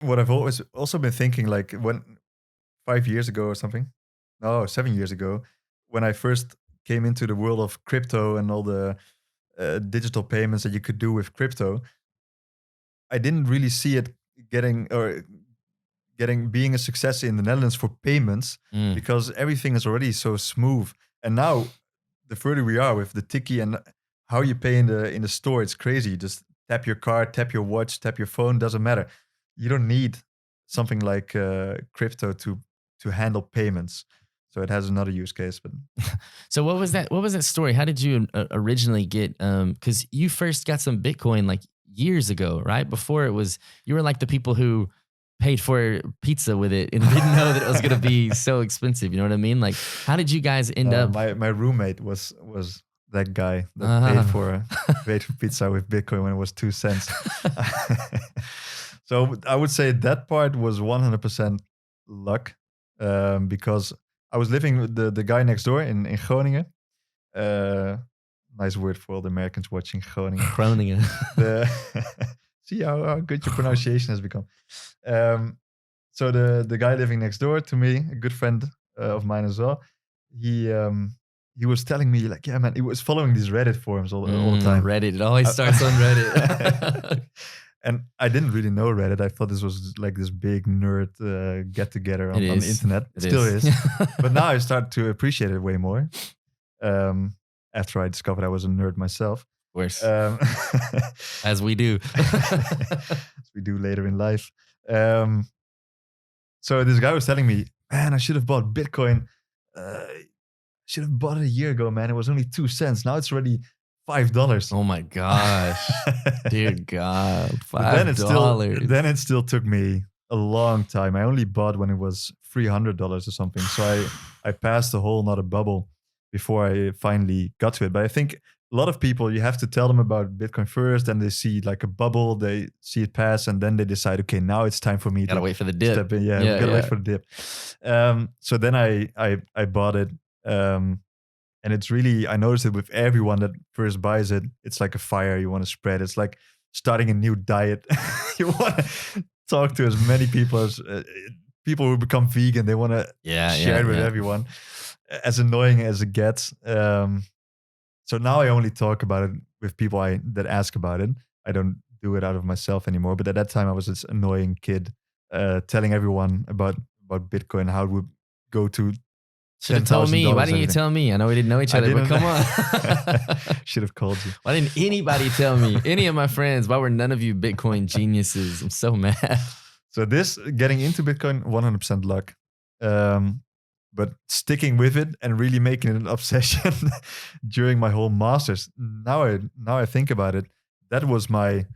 what I've always also been thinking, like when 5 years ago or something, no, 7 years ago, when I first came into the world of crypto and all the digital payments that you could do with crypto, I didn't really see it getting or getting being a success in the Netherlands for payments Mm. because everything is already so smooth. And now, the further we are with the Tiki and how you pay in the store, it's crazy. You just tap your card, tap your watch, tap your phone. Doesn't matter. You don't need something like crypto to handle payments. So it has another use case, but So what was that? What was that story? How did you originally get? Because you first got some Bitcoin like years ago, right? Before it was, you were like the people who paid for pizza with it and didn't know that it was going to be so expensive. You know what I mean? Like, how did you guys end up? my roommate was that guy that Uh, paid for pizza with Bitcoin when it was 2 cents. So I would say that part was 100% luck, because I was living with the guy next door in Groningen. Uh, nice word for all the Americans watching Groningen. Groningen. The See how good your pronunciation has become. Um, so the guy living next door to me, a good friend of mine as well, he was telling me like, yeah, man, he was following these Reddit forums all the time. Reddit. It always starts on Reddit. And I didn't really know Reddit. I thought this was like this big nerd get together on the internet. It still is. But now I start to appreciate it way more. After I discovered I was a nerd myself. Of course. As we do. As we do later in life. So this guy was telling me, man, I should have bought Bitcoin. Should have bought it a year ago, man. It was only 2 cents. Now it's already $5. Oh my gosh. Dear God. $5. $5. Then it still took me a long time. I only bought when it was $300 or something. So I passed the whole nother bubble before I finally got to it. But I think a lot of people, you have to tell them about Bitcoin first, then they see like a bubble, they see it pass, and then they decide, okay, now it's time for me Gotta to wait for the dip. step in. Yeah, gotta wait for the dip. So then I bought it. And it's really, I noticed it with everyone that first buys it. It's like a fire you want to spread. It's like starting a new diet. You want to talk to as many people as people who become vegan. They want to share it with everyone, as annoying as it gets. So now I only talk about it with people that ask about it. I don't do it out of myself anymore. But at that time, I was this annoying kid telling everyone about Bitcoin, how it would go to should have told me. Why didn't you everything. tell me? I know we didn't know each other, but come on. Should have called you. Why didn't anybody tell me? Any of my friends? Why were none of you Bitcoin geniuses? I'm so mad. So this getting into Bitcoin, 100% luck. But sticking with it and really making it an obsession during my whole masters. Now I think about it, that was my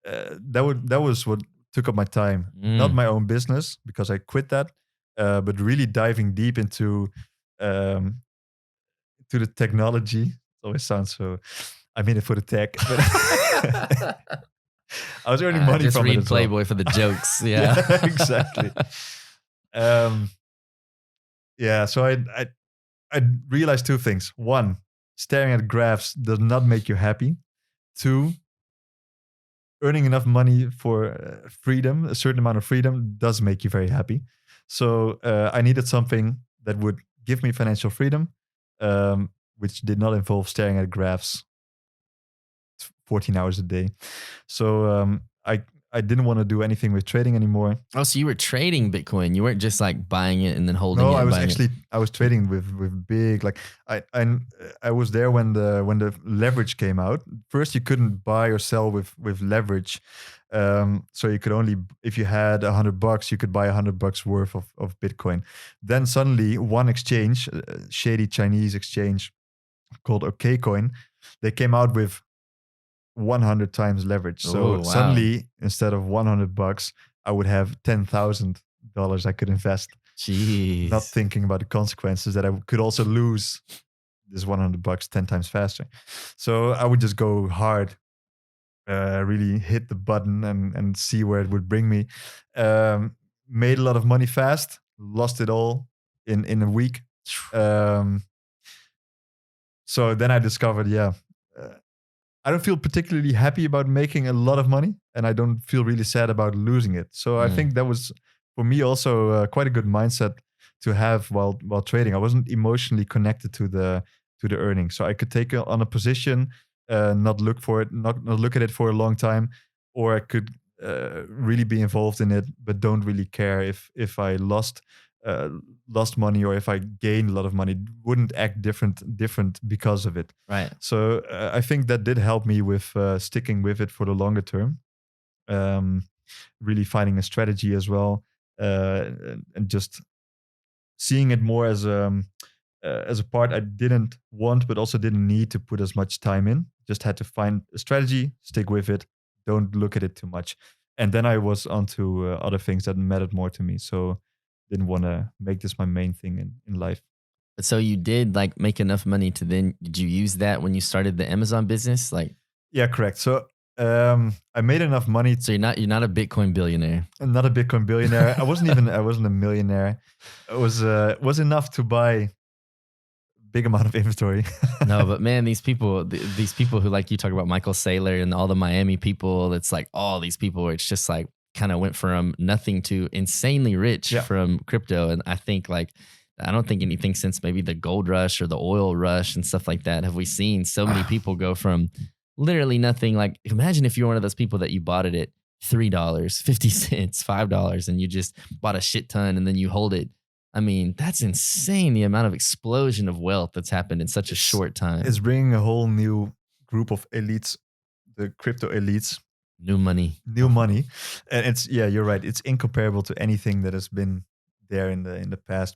that was what took up my time. Not my own business, because I quit that. But really diving deep into to the technology. It always sounds so. I'm in it for the tech. But I was earning money just from read it. Playboy for the jokes. Yeah, yeah, exactly. Yeah, so I realized two things. One, staring at graphs does not make you happy. Two, earning enough money for freedom, a certain amount of freedom, does make you very happy. So I needed something that would give me financial freedom, which did not involve staring at graphs 14 hours a day. So I didn't want to do anything with trading anymore. Oh, so you were trading Bitcoin. You weren't just like buying it and then holding it. No, I was trading with big, like I was there when the leverage came out. First, you couldn't buy or sell with leverage. So you could only, if you had $100, you could buy $100 worth of Bitcoin. Then suddenly one exchange, shady Chinese exchange called OKCoin, they came out with 100 times leverage. So suddenly, instead of $100, I would have $10,000 I could invest. Jeez. Not thinking about the consequences that I could also lose this $100 10 times faster. So I would just go hard, really hit the button and see where it would bring me. Made a lot of money fast, lost it all in a week. So then I discovered, I don't feel particularly happy about making a lot of money, and I don't feel really sad about losing it. So I think that was for me also quite a good mindset to have while trading. I wasn't emotionally connected to the earnings, so I could take on a position, not look for it, not look at it for a long time, or I could really be involved in it, but don't really care if I lost money or if I gained a lot of money. Wouldn't act different because of it. Right. So I think that did help me with sticking with it for the longer term. Really finding a strategy as well, and just seeing it more as a part I didn't want, but also didn't need to put as much time in. Just had to find a strategy, stick with it, don't look at it too much. And then I was onto other things that mattered more to me. So didn't want to make this my main thing in life. But so you did like make enough money to then, did you use that when you started the Amazon business? Like, Yeah, correct. So I made enough money. so you're not a Bitcoin billionaire. I'm not a Bitcoin billionaire. I wasn't a millionaire. It was enough to buy big amount of inventory. No, but man, these people who, like you talk about Michael Saylor and all the Miami people, it's like all these people where it's just like kind of went from nothing to insanely rich from crypto. And I think like, I don't think anything since maybe the gold rush or the oil rush and stuff like that have we seen so many people go from literally nothing. Like imagine if you're one of those people that you bought it at $3, 50 cents, $5, and you just bought a shit ton and then you hold it. I mean, that's insane, the amount of explosion of wealth that's happened in such a short time. It's bringing a whole new group of elites, the crypto elites. New money. And it's, yeah, you're right. It's incomparable to anything that has been there in the past.